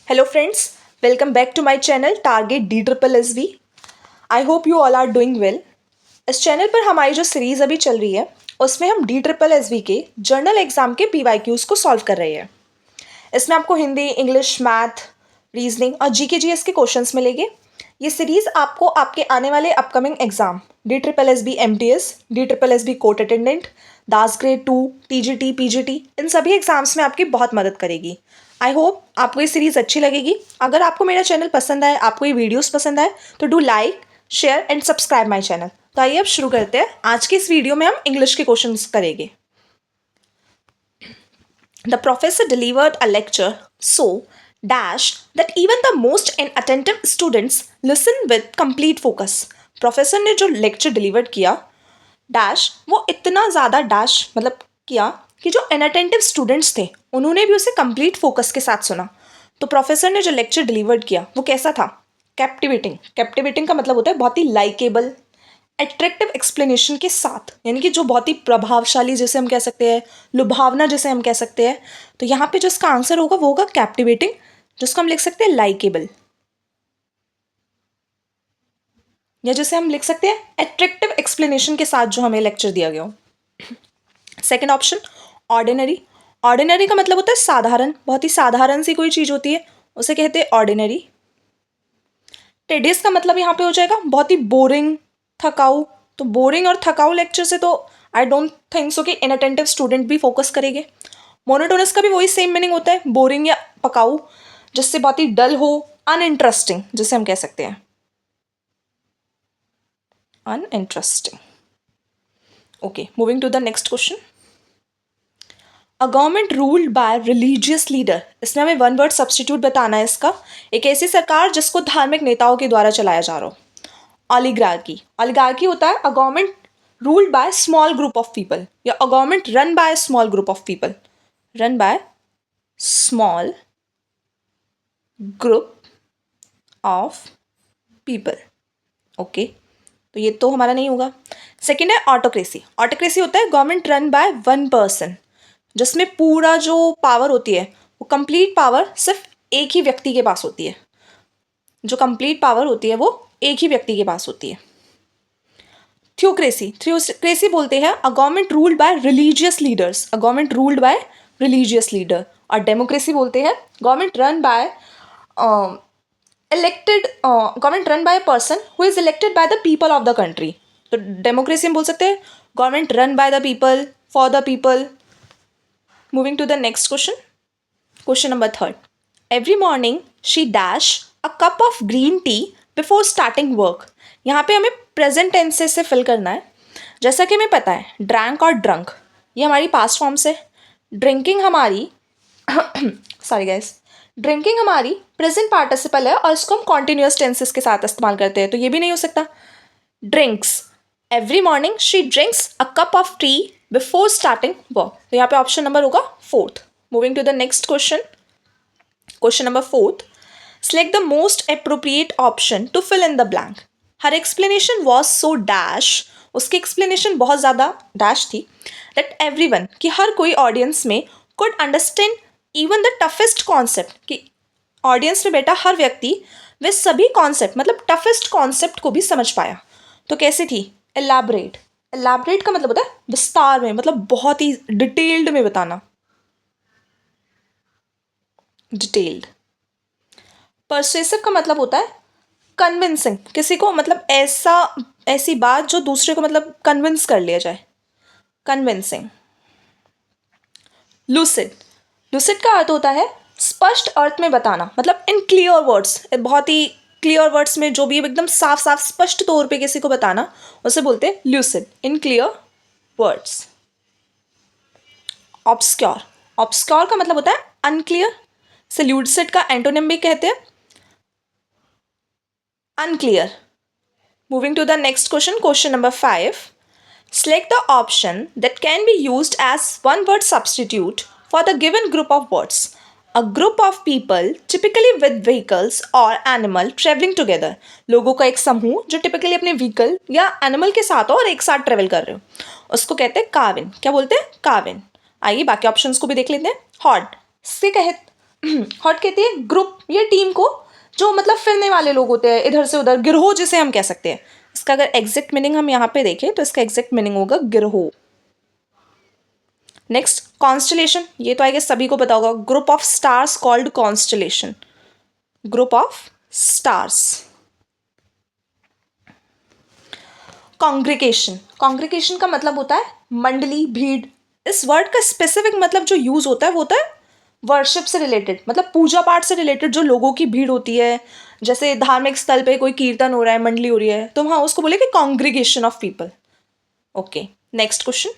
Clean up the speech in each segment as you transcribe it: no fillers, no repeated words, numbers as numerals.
Hello friends, welcome back to my channel Target DSSV. I hope you all are doing well. इस channel पर हमारी जो series अभी चल रही है उसमें हम DSSV के जर्नल एग्ज़ाम के PYQs को सॉल्व कर रहे हैं। इसमें आपको हिंदी, इंग्लिश, मैथ, रीजनिंग और जीके जीएस के क्वेश्चंस मिलेंगे। ये सीरीज़ आपको आपके आने वाले upcoming exam DSSB MTS, DSSB court attendant, DASS grade 2, TGT, PGT इन सभी एग्ज़ाम्स में आपकी बहुत मदद करेगी। आई होप आपको ये सीरीज़ अच्छी लगेगी। अगर आपको मेरा चैनल पसंद आए, आपको ये वीडियोस पसंद आए तो do like, share and subscribe my channel. तो आइए अब शुरू करते हैं। आज के इस वीडियो में हम इंग्लिश के क्वेश्चंस करेंगे। The professor delivered a lecture so dash that even the most inattentive students listen with complete focus. Professor ने जो लेक्चर डिलीवर किया डैश वो इतना ज़्यादा डैश मतलब किया कि जो इनअटेंटिव स्टूडेंट्स थे उन्होंने भी उसे कंप्लीट फोकस के साथ सुना। तो प्रोफेसर ने जो लेक्चर डिलीवर्ड किया वो कैसा था? कैप्टिवेटिंग। कैप्टिवेटिंग का मतलब होता है बहुत ही लाइकेबल, एट्रैक्टिव एक्सप्लेनेशन के साथ, यानी कि जो बहुत ही प्रभावशाली जैसे हम कह सकते हैं, लुभावना जैसे हम कह सकते हैं। तो यहाँ पे जो इसका आंसर होगा वो होगा कैप्टिवेटिंग, जिसको हम लिख सकते हैं लाइकेबल, या जैसे हम लिख सकते हैं एट्रैक्टिव एक्सप्लेनेशन के साथ जो हमें लेक्चर दिया गया हो। Second option ordinary. ऑर्डिनरी का मतलब होता है साधारण, बहुत ही साधारण सी कोई चीज़ होती है उसे कहते हैं ऑर्डिनरी। टेडियस का मतलब यहाँ पे हो जाएगा बहुत ही बोरिंग, थकाऊ। तो बोरिंग और थकाऊ लेक्चर से तो आई डोंट थिंक सो कि इनअटेंटिव स्टूडेंट भी फोकस करेंगे। मोनोटोनस का भी वही सेम मीनिंग होता है, बोरिंग या पकाऊ, जिससे बहुत ही डल हो, अनइंटरेस्टिंग जिसे हम कह सकते हैं, uninteresting. Okay, moving to the next question. A government ruled by religious leader, इसमें हमें वन वर्ड सब्सटीट्यूट बताना है इसका। एक ऐसी सरकार जिसको धार्मिक नेताओं के द्वारा चलाया जा रहा हो। ऑलिगार्की। ऑलिगार्की होता है a government ruled by small group of people, या a government run by small group of people, run by small group of people. Okay, तो ये तो हमारा नहीं होगा। सेकेंड है ऑटोक्रेसी। ऑटोक्रेसी होता है government run by one person, जिसमें पूरा जो पावर होती है वो कंप्लीट पावर सिर्फ एक ही व्यक्ति के पास होती है। जो कंप्लीट पावर होती है वो एक ही व्यक्ति के पास होती है। थ्योक्रेसी। थ्योक्रेसी बोलते हैं अ government ruled by religious leaders, a government ruled by religious leader. और डेमोक्रेसी बोलते हैं government run bye elected, government run by person who is elected by the people of the country. तो डेमोक्रेसी में बोल सकते हैं government run by the people, for the people. Moving to the next question. Question number 3. Every morning she dash a cup of green tea before starting work. यहाँ पे हमें present tense से fill करना है। जैसा कि हमें पता है ड्रैंक और ड्रंक ये हमारी पास्ट फॉर्म्स है। ड्रिंकिंग हमारी सॉरी गाइस, ड्रिंकिंग हमारी प्रेजेंट पार्टिसिपल है और इसको हम कॉन्टिन्यूस टेंसेस के साथ इस्तेमाल करते हैं, तो ये भी नहीं हो सकता। Drinks, every morning she drinks a cup of tea before starting work. तो यहाँ पे ऑप्शन नंबर होगा fourth. Moving to the next question. Question number fourth, select the most appropriate option to fill in the blank. Her explanation was so dash, उसकी explanation बहुत ज़्यादा dash थी, that every one, कि हर कोई audience में could understand even the toughest concept, कि audience में बैठा हर व्यक्ति वे सभी कॉन्सेप्ट मतलब टफेस्ट कॉन्सेप्ट को भी समझ पाया। तो कैसी थी? एलैबोरेट। एलैबोरेट का मतलब होता है विस्तार में, मतलब बहुत ही डिटेल्ड में बताना, डिटेल्ड। परsuasive का मतलब होता है कन्विंसिंग, किसी को मतलब ऐसी बात जो दूसरे को मतलब कन्विंस कर लिया जाए, कन्विंसिंग। लूसिड। लूसिड का अर्थ होता है स्पष्ट अर्थ में बताना, मतलब इन क्लियर वर्ड्स, बहुत ही क्लियर वर्ड्स में जो भी एकदम साफ साफ स्पष्ट तौर पे किसी को बताना, उसे बोलते हैं lucid, in clear words. Obscure. Obscure का मतलब होता है अनक्लियर, से ल्यूसिड का एंटोनिम भी कहते हैं unclear. Moving to the next question, question number 5. Select the option that can be used as one word substitute for the given group of words. A group of people typically with vehicles or animal traveling together. लोगों का एक समूह जो typically अपने vehicle या animal के साथ हो और एक साथ ट्रेवल कर रहे हो, उसको कहते हैं काविन। क्या बोलते हैं? काविन। आइए बाकी ऑप्शंस को भी देख लेते हैं। हॉर्ड, इसके हॉट कहती है ग्रुप या टीम को जो मतलब फिरने वाले लोग होते हैं इधर से उधर, गिरोह जिसे हम कह सकते हैं। इसका अगर एग्जैक्ट मीनिंग हम यहाँ पे देखें तो इसका एग्जैक्ट मीनिंग होगा गिरोह। नेक्स्ट कॉन्स्टलेशन, ये तो आई गेस सभी को पता होगा, group of stars called constellation, group of stars. Congregation, congregation का मतलब होता है मंडली, भीड़। इस वर्ड का स्पेसिफिक मतलब जो यूज होता है वो होता है वर्शिप से रिलेटेड, मतलब पूजा पाठ से रिलेटेड जो लोगों की भीड़ होती है, जैसे धार्मिक स्थल पे कोई कीर्तन हो रहा है, मंडली हो रही है, तो हाँ उसको बोले कि congregation of people. Okay, next question,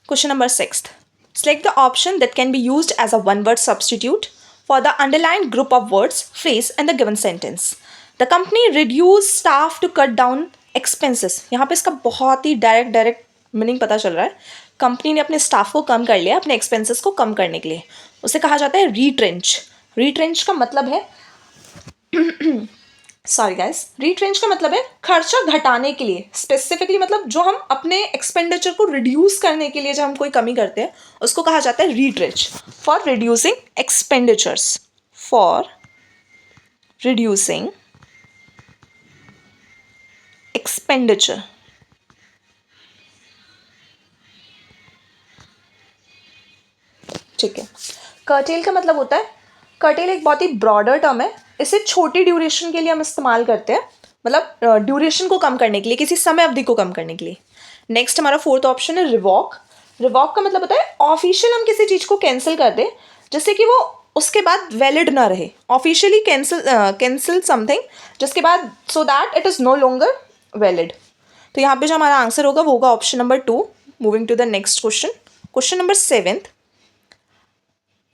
question number 6th, select the option that can be used as a one word substitute for the underlined group of words, phrase and the given sentence. The company reduced staff to cut down expenses. यहाँ पे इसका बहुत ही direct meaning पता चल रहा है। Company ने अपने स्टाफ को कम कर लिया अपने एक्सपेंसेस को कम करने के लिए। उसे कहा जाता है रीट्रेंच। रीट्रेंच का मतलब है सॉरी गाइस, रीट्रेंच का मतलब है खर्चा घटाने के लिए, स्पेसिफिकली मतलब जो हम अपने एक्सपेंडिचर को रिड्यूस करने के लिए जब हम कोई कमी करते हैं उसको कहा जाता है retrench. For reducing expenditures, for reducing expenditure. ठीक है, कर्टेल का मतलब होता है, कर्टेल एक बहुत ही ब्रॉडर टर्म है, इसे छोटी ड्यूरेशन के लिए हम इस्तेमाल करते हैं, मतलब ड्यूरेशन को कम करने के लिए, किसी समय अवधि को कम करने के लिए। नेक्स्ट हमारा 4th ऑप्शन है रिवॉक। रिवॉक का मतलब होता है ऑफिशियल हम किसी चीज़ को कैंसिल कर दें जिससे कि वो उसके बाद वैलिड ना रहे, ऑफिशियली कैंसिल समथिंग जिसके बाद so that it is no longer valid. तो यहाँ पे जो हमारा आंसर होगा वो होगा option number 2। Moving to the next question, question number 7th।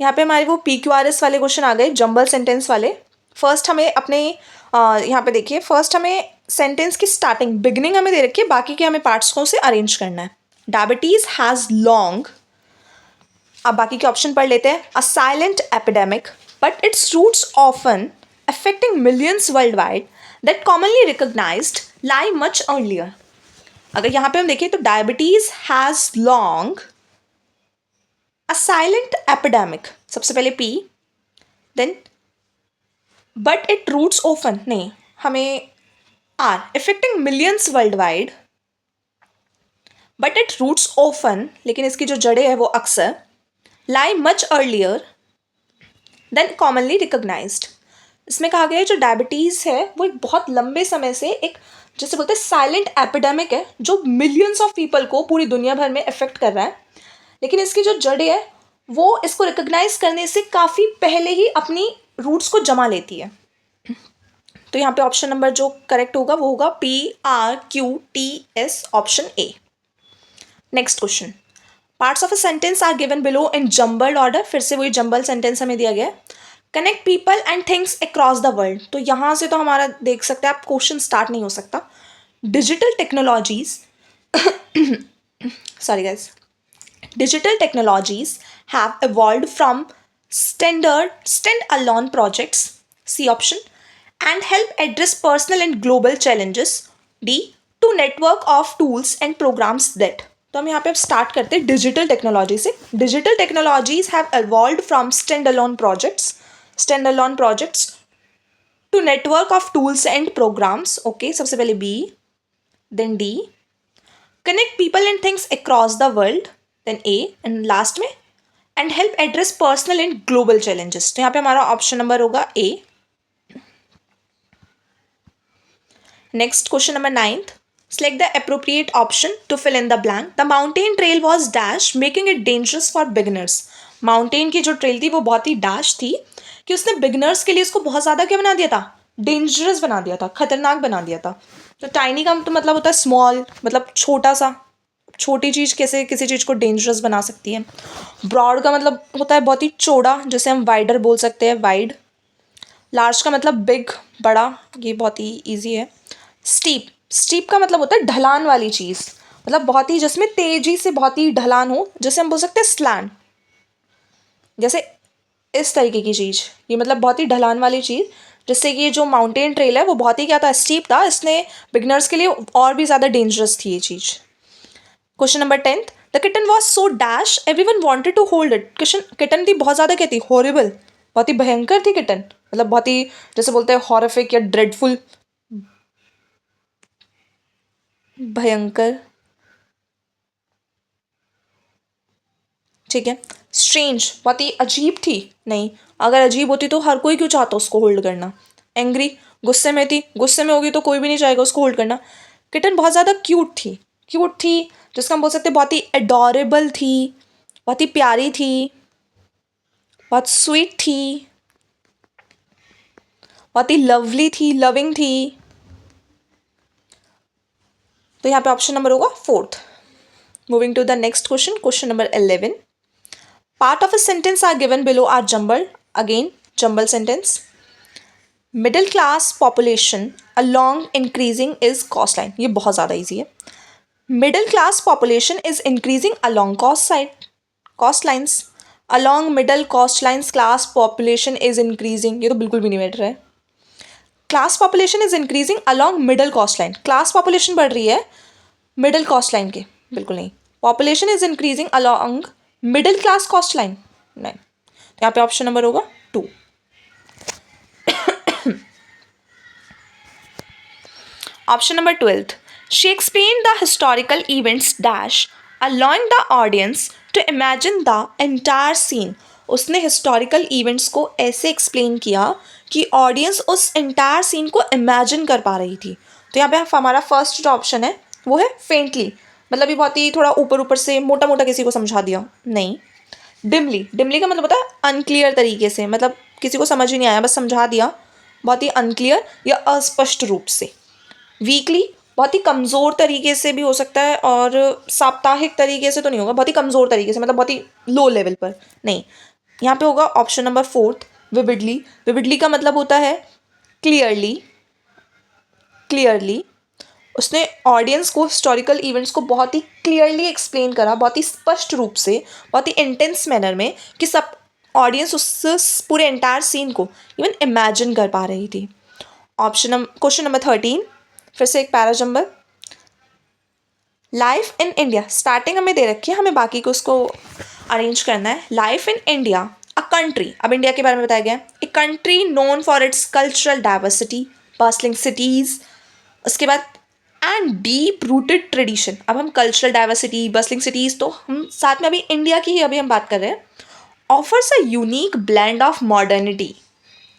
यहाँ पे हमारे वो PQRS वाले क्वेश्चन आ गए, जंबल सेंटेंस वाले। फर्स्ट हमें अपने यहाँ पे देखिए, फर्स्ट हमें सेंटेंस की स्टार्टिंग बिगनिंग हमें दे रखी है, बाकी के हमें पार्ट्स को से अरेंज करना है। डायबिटीज हैज़ लॉन्ग, अब बाकी के ऑप्शन पढ़ लेते हैं। A silent epidemic but its roots often affecting millions world wide that commonly recognised lie much earlier. अगर यहाँ पे हम देखें तो diabetes has long, a silent epidemic, सबसे पहले P, then but it roots often, नहीं हमें R, affecting millions world wide, but it roots often, लेकिन इसकी जो जड़ें है वो अक्सर, lie much earlier than commonly recognised. इसमें कहा गया है जो डायबिटीज़ है वो एक बहुत लंबे समय से एक जैसे बोलते हैं साइलेंट एपिडेमिक है जो मिलियंस ऑफ पीपल को पूरी दुनिया भर में इफेक्ट कर रहा है, लेकिन इसकी जो जड़ें है वो इसको रिकग्नाइज करने से काफ़ी पहले ही अपनी रूट्स को जमा लेती है। तो यहाँ पे ऑप्शन नंबर जो करेक्ट होगा वो होगा PRQTS, option A. Next question, parts of a sentence are given below in jumbled order. फिर से वही जम्बल सेंटेंस हमें दिया गया है। Connect people and things across the world, तो यहाँ से तो हमारा देख सकते हैं आप क्वेश्चन स्टार्ट नहीं हो सकता। Digital technologies sorry guys, digital technologies have evolved from stand-alone projects, C option, and help address personal and global challenges, D, to network of tools and programs that। तो हम यहाँ पे अब स्टार्ट करते हैं डिजिटल टेक्नोलॉजी से। Digital technologies have evolved from stand-alone projects to network of tools and programs, okay, सबसे पहले B, then D, connect people and things across the world, then A, and last में and help address personal and global challenges. तो यहाँ पे हमारा option number होगा A. Next question number 9th, select the appropriate option to fill in the blank. The mountain trail was dash making it dangerous for beginners. Mountain की जो trail थी वो बहुत ही डैश थी कि उसने बिगिनर्स के लिए इसको बहुत ज़्यादा क्या बना दिया था, डेंजरस बना दिया था, खतरनाक बना दिया था। तो टाइनी का तो मतलब होता है स्मॉल, मतलब छोटा सा, छोटी चीज़ कैसे किसी चीज़ को डेंजरस बना सकती है। ब्रॉड का मतलब होता है बहुत ही चौड़ा, जैसे हम वाइडर बोल सकते हैं, वाइड। लार्ज का मतलब बिग, बड़ा, ये बहुत ही ईजी है। स्टीप, स्टीप का मतलब होता है ढलान वाली चीज़, मतलब बहुत ही जिसमें तेज़ी से बहुत ही ढलान हो, जैसे हम बोल सकते हैं स्लैंट, जैसे इस तरीके की चीज़, ये मतलब बहुत ही ढलान वाली चीज़, जिससे कि ये जो माउंटेन ट्रेल है वो बहुत ही क्या था, स्टीप था, इसने बिगनर्स के लिए और भी ज़्यादा डेंजरस थी ये चीज़। Question number 10th, the kitten was so dash everyone wanted to hold it. Kitten थी बहुत ज़्यादा क्या थी, हॉरिबल, बहुत ही भयंकर थी किटन, मतलब बहुत ही जैसे बोलते हैं हॉरिफिक या ड्रेडफुल, भयंकर, ठीक है। स्ट्रेंज, बहुत ही अजीब थी, नहीं, अगर अजीब होती तो हर कोई क्यों चाहता उसको होल्ड करना। एंग्री, गुस्से में थी, गुस्से में होगी तो कोई भी नहीं चाहेगा उसको होल्ड करना। किटन बहुत ज़्यादा क्यूट थी, क्यूट थी, जिसका हम बोल सकते हैं बहुत ही एडोरेबल थी, बहुत ही प्यारी थी, बहुत स्वीट थी, बहुत ही लवली थी, लविंग थी। तो यहाँ पे ऑप्शन नंबर होगा fourth. Moving to the next question, question number 11। Part of a sentence are given below are jumbled, again jumble sentence. Middle class population along increasing is cost line, ये बहुत ज़्यादा easy है। Middle class population is increasing along cost side, cost lines, along middle cost lines class population is increasing, ये तो बिल्कुल भी नहीं बैठ रहा है। Class population is increasing along middle cost line, class population बढ़ रही है मिडिल कॉस्ट लाइन के, बिल्कुल नहीं। Population is increasing along middle class cost line, नहीं। तो यहाँ पे ऑप्शन नंबर होगा 2। Option number 12, she explain the historical events dash allowing the audience to imagine the entire scene. उसने हिस्टोरिकल इवेंट्स को ऐसे एक्सप्लेन किया कि ऑडियंस उस एंटायर सीन को इमेजिन कर पा रही थी। तो यहाँ पे हमारा फर्स्ट जो ऑप्शन है वो है फेंटली, मतलब ये बहुत ही थोड़ा ऊपर ऊपर से मोटा मोटा किसी को समझा दिया, नहीं। डिमली, डिमली का मतलब होता है अनक्लियर तरीके से, मतलब किसी को समझ ही नहीं आया, बस समझा दिया, बहुत ही अनक्लियर या अस्पष्ट रूप से। वीकली, बहुत ही कमज़ोर तरीके से भी हो सकता है, और साप्ताहिक तरीके से तो नहीं होगा, बहुत ही कमज़ोर तरीके से, मतलब बहुत ही लो लेवल पर, नहीं। यहाँ पे होगा ऑप्शन नंबर 4, विविडली। विविडली का मतलब होता है क्लियरली, क्लियरली। उसने ऑडियंस को हिस्टोरिकल इवेंट्स को बहुत ही क्लियरली एक्सप्लेन करा, बहुत ही स्पष्ट रूप से, बहुत ही इंटेंस मैनर में, कि सब ऑडियंस उस पूरे एंटायर सीन को इवन इमेजिन कर पा रही थी। क्वेश्चन नंबर 13, फिर से एक para jumble. Life in India, starting हमें दे रखी है, हमें बाकी को उसको अरेंज करना है। Life in India, a country, अब इंडिया के बारे में बताया गया है, a country known for its cultural diversity, bustling cities, उसके बाद एंड डीप रूटेड ट्रेडिशन। अब हम कल्चरल डाइवर्सिटी, बस्लिंग सिटीज़, तो हम साथ में अभी इंडिया की ही अभी हम बात कर रहे हैं। Offers a unique blend of modernity,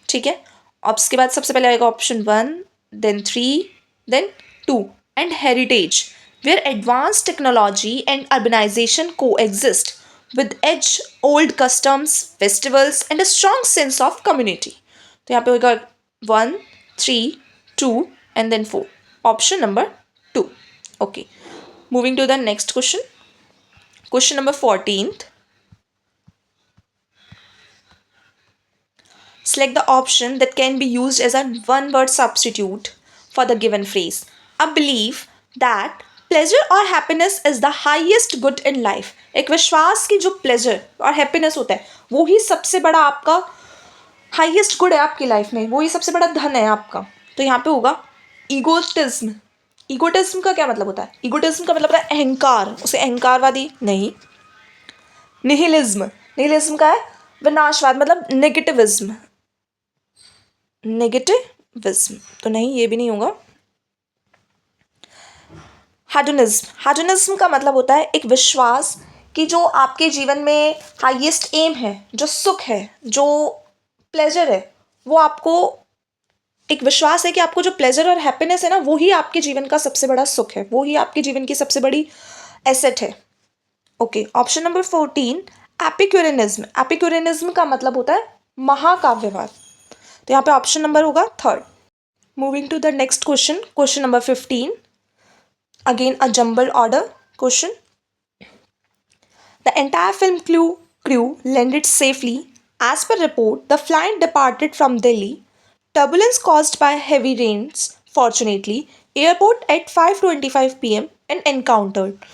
ठीक है। अब उसके बाद सबसे पहले आएगा option 1, then 3, then 2 and heritage, where advance technology and urbanisation coexist with edge old customs, festivals and a strong sense of community. तो यहाँ पे होगा 1, 3, 2 and then 4. Option number 2. Okay. Moving to the next question. Question number 14th. Select the option that can be used as a one-word substitute for the given phrase. A belief that pleasure और happiness is the highest good in life. एक विश्वास की जो pleasure और happiness होता है वो ही सबसे बड़ा आपका हाईएस्ट गुड है आपकी लाइफ में, वो ही सबसे बड़ा धन है आपका। तो यहाँ पे होगा ईगोटिज्म। ईगोटिज्म का क्या मतलब होता है? ईगोटिज्म का मतलब होता है अहंकार, उसे अहंकारवादी नहीं। निहिलिज्म, निहिलिज्म का है विनाशवाद, मतलब नेगेटिविज्म, नेगेटिविज्म तो नहीं, ये भी नहीं होगा। हेडोनिज्म, हेडोनिज्म का मतलब होता है एक विश्वास कि जो आपके जीवन में हाईएस्ट एम है, जो सुख है, जो प्लेजर है, वो आपको एक विश्वास है कि आपको जो प्लेजर और हैप्पीनेस है ना, वो ही आपके जीवन का सबसे बड़ा सुख है, वो ही आपके जीवन की सबसे बड़ी एसेट है। Okay, option number 14, एपिक्यूरियनिज्म। एपिक्यूरियनिज्म का मतलब होता है महाकाव्यवाद। तो यहाँ पे ऑप्शन नंबर होगा 3rd। Moving to the next question, question number 15। Again a jumbled order question. The entire film crew landed safely. As per report, the flight departed from Delhi. Turbulence caused by heavy rains, fortunately, airport at 5:25 p.m. and encountered.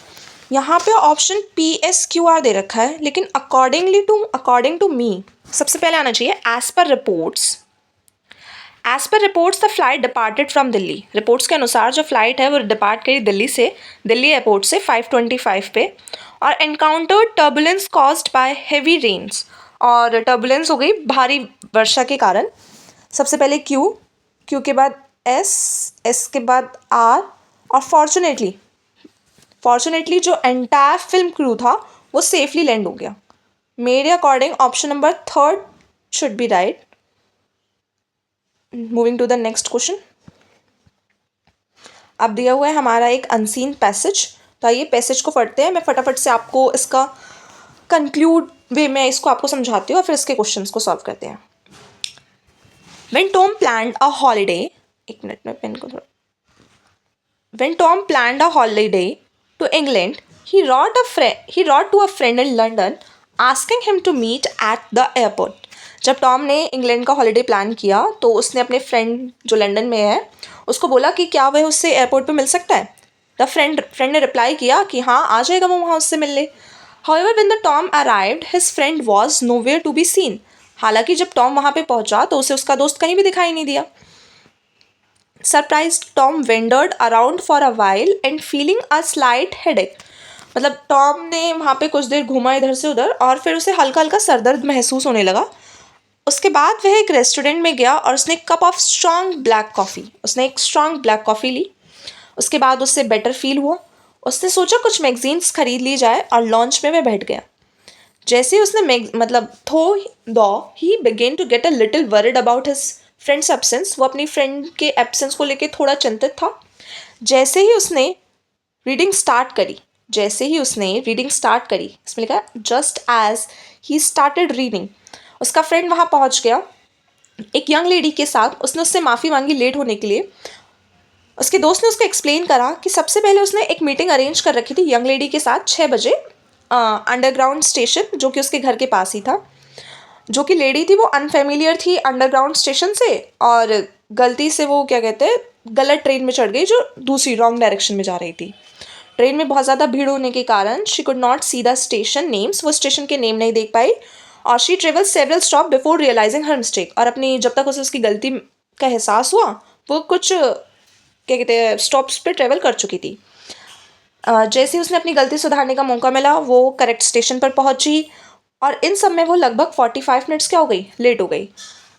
यहाँ पे option PSQR दे रखा है, लेकिन according to me सबसे पहले आना चाहिए as per reports. As per reports the flight departed from Delhi. Reports के अनुसार जो फ्लाइट है वो डिपार्ट करी दिल्ली से, दिल्ली एयरपोर्ट से 5:25 पे, और encountered turbulence caused by heavy rains, और टर्बुलेंस हो गई भारी वर्षा के कारण। सबसे पहले क्यू, क्यू के बाद एस, एस के बाद आर, और फॉर्चुनेटली जो एंटायर फिल्म क्रू था वो सेफली लैंड हो गया। मेरे according option number third should be right. Moving to the next question. अब दिया हुआ है हमारा एक अनसीन पैसेज, तो आइए पैसेज को पढ़ते हैं। मैं फटाफट से आपको इसका कंक्लूड वे में इसको आपको समझाती हूँ और फिर इसके क्वेश्चंस को सॉल्व करते हैं। When Tom planned a holiday, एक मिनट में पेन को When Tom planned a holiday to England, he wrote to a friend in London asking him to meet at the airport. जब टॉम ने England का holiday plan किया तो उसने अपने फ्रेंड जो लंदन में है उसको बोला कि क्या वह उससे एयरपोर्ट पे मिल सकता है। द फ्रेंड ने रिप्लाई किया कि हाँ आ जाएगा वो वहाँ उससे मिलने। However, when the Tom arrived, his friend was nowhere to be seen. हालांकि जब टॉम वहाँ पे पहुँचा तो उसे उसका दोस्त कहीं भी दिखाई नहीं दिया। Surprised, Tom wandered around for a while and feeling a slight headache. मतलब टॉम ने वहाँ पे कुछ देर घूमा इधर से उधर और फिर उसे हल्का हल्का सरदर्द महसूस होने लगा। उसके बाद वह एक रेस्टोरेंट में गया और उसने एक cup of strong black coffee ली। उसके बाद उससे बेटर फील हुआ। उसने सोचा कुछ मैगजीन्स खरीद ली जाए और लॉन्च में वह बैठ गया। जैसे ही उसने he began to get a little worried about his friend's absence. वो अपनी फ्रेंड के एब्सेंस को लेके थोड़ा चिंतित था। जैसे ही उसने रीडिंग स्टार्ट करी, इसमें लिखा है just as he started reading, उसका फ्रेंड वहाँ पहुँच गया एक यंग लेडी के साथ। उसने उससे माफ़ी मांगी लेट होने के लिए। उसके दोस्त ने उसको एक्सप्लेन करा कि सबसे पहले उसने एक मीटिंग अरेंज कर रखी थी यंग लेडी के साथ 6 बजे अंडरग्राउंड स्टेशन, जो कि उसके घर के पास ही था। जो कि लेडी थी वो अनफेमिलियर थी अंडरग्राउंड स्टेशन से और गलती से वो गलत ट्रेन में चढ़ गई जो दूसरी रॉन्ग डायरेक्शन में जा रही थी। ट्रेन में बहुत ज़्यादा भीड़ होने के कारण she could not see the station names, वो स्टेशन के नेम नहीं देख पाई और she travel several stop before realising her mistake. और अपनी जब तक उसे उसकी गलती का एहसास हुआ वो कुछ स्टॉप्स पे ट्रेवल कर चुकी थी। जैसे ही उसने अपनी गलती सुधारने का मौका मिला वो करेक्ट स्टेशन पर पहुंची और इन सब में वो लगभग 45 मिनट्स लेट हो गई।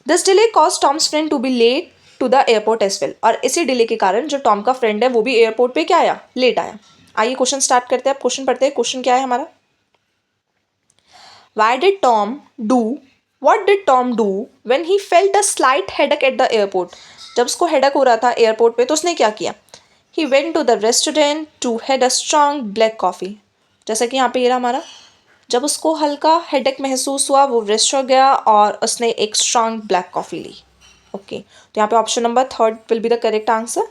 This delay cause Tom's friend to be late to the airport as well. और इसी डिले के कारण जो टॉम का फ्रेंड है वो भी एयरपोर्ट पे लेट आया। आइए क्वेश्चन स्टार्ट करते हैं। अब क्वेश्चन पढ़ते हैं। क्वेश्चन क्या है हमारा, What did Tom do when he felt a slight headache at the airport? जब उसको हेडक हो रहा था एयरपोर्ट पे तो उसने क्या किया? He went to the restaurant to had a strong black coffee. जैसा कि यहाँ पे ये रहा हमारा, जब उसको हल्का हेडेक महसूस हुआ वो रेस्टोरेंट गया और उसने एक स्ट्रॉन्ग ब्लैक कॉफ़ी ली। ओके, तो यहाँ पे option number third will be the correct answer.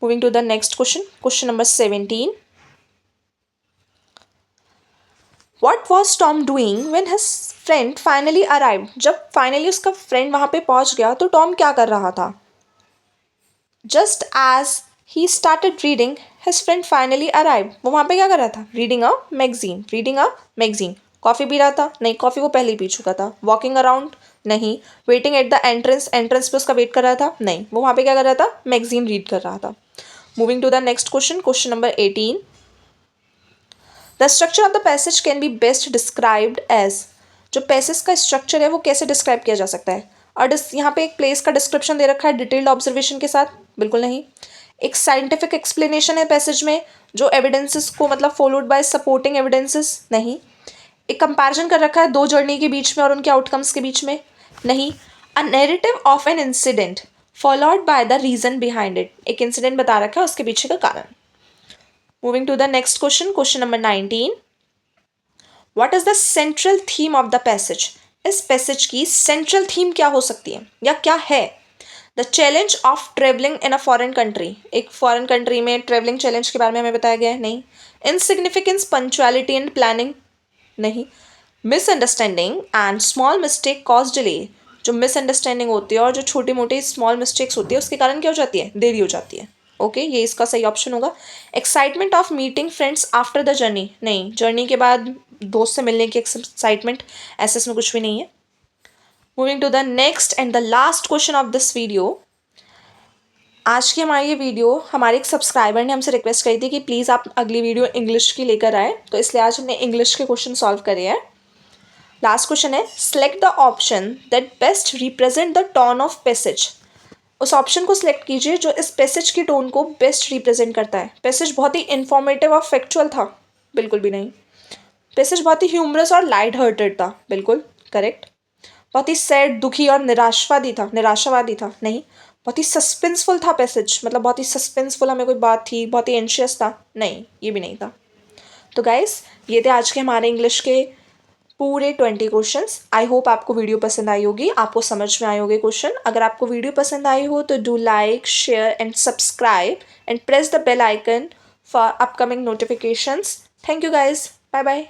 Moving to the next question, question number 17। What was Tom doing when his friend finally arrived? जब फाइनली उसका फ्रेंड वहाँ पे पहुँच गया तो टॉम क्या कर रहा था? Just as he started reading, his friend finally arrived. वो वहाँ पे क्या कर रहा था? Reading a magazine. Coffee P रहा था? नहीं, कॉफ़ी वो पहले ही पी चुका था। Walking around? नहीं। Waiting at the entrance पे उसका वेट कर रहा था? नहीं, वो वहाँ पे क्या कर रहा था? मैगजीन रीड कर रहा था। Moving to the next question, question number 18. The structure of the passage can be best described as, जो पैसेज का स्ट्रक्चर है वो कैसे डिस्क्राइब किया जा सकता है? और यहाँ पे एक प्लेस का डिस्क्रिप्शन दे रखा है डिटेल्ड ऑब्जर्वेशन के साथ? बिल्कुल नहीं। एक साइंटिफिक एक्सप्लेनेशन है पैसेज में जो एविडेंसेस को फॉलोड बाय सपोर्टिंग एविडेंसेस? नहीं। एक कंपैरिजन कर रखा है दो जर्नी के बीच में और उनके आउटकम्स के बीच में? नहीं। A narrative of an incident followed by the reason behind it, एक इंसिडेंट बता रखा है उसके पीछे का कारण। Moving to the next question, question number 19. What is the central theme of the passage? इस पैसेज की सेंट्रल थीम क्या हो सकती है या क्या है? The challenge of travelling in a foreign country, एक फॉरेन कंट्री में ट्रेवलिंग चैलेंज के बारे में हमें बताया गया है? नहीं। Insignificance, punctuality and planning? नहीं। Misunderstanding and small mistake cause delay, जो मिसअंडरस्टैंडिंग होती है और जो छोटी मोटी स्मॉल मिस्टेक्स होती है उसके कारण क्या हो जाती है? देरी हो जाती है। ओके, ये इसका सही ऑप्शन होगा। Excitement of meeting friends after the journey, नहीं, जर्नी के बाद दोस्त से मिलने की एक्साइटमेंट, ऐसे इसमें कुछ भी नहीं है। Moving to the next and the last question of this video. आज की हमारी ये वीडियो हमारे एक सब्सक्राइबर ने हमसे रिक्वेस्ट करी थी कि प्लीज़ आप अगली वीडियो इंग्लिश की लेकर आए, तो इसलिए आज हमने इंग्लिश के क्वेश्चन सॉल्व करे हैं। लास्ट क्वेश्चन है, select the option that best represent the tone of passage. उस ऑप्शन को सिलेक्ट कीजिए जो इस पैसेज की टोन को बेस्ट रिप्रेजेंट करता है। पैसेज बहुत ही इन्फॉर्मेटिव और फैक्चुअल था? बिल्कुल भी नहीं। पैसेज बहुत ही ह्यूमरस और लाइट हार्टेड था? बिल्कुल करेक्ट। बहुत ही सैड, दुखी और निराशावादी था? नहीं। बहुत ही सस्पेंसफुल था पैसेज, मतलब बहुत ही सस्पेंसफुल, हमें कोई बात थी, बहुत ही एंशियस था? नहीं, ये भी नहीं था। तो गाइस, ये थे आज के हमारे इंग्लिश के पूरे 20 क्वेश्चंस। आई होप आपको वीडियो पसंद आई होगी, आपको समझ में आए होंगे क्वेश्चन। अगर आपको वीडियो पसंद आई हो तो do like, share and subscribe and press the bell icon for upcoming notifications. Thank you guys, bye bye.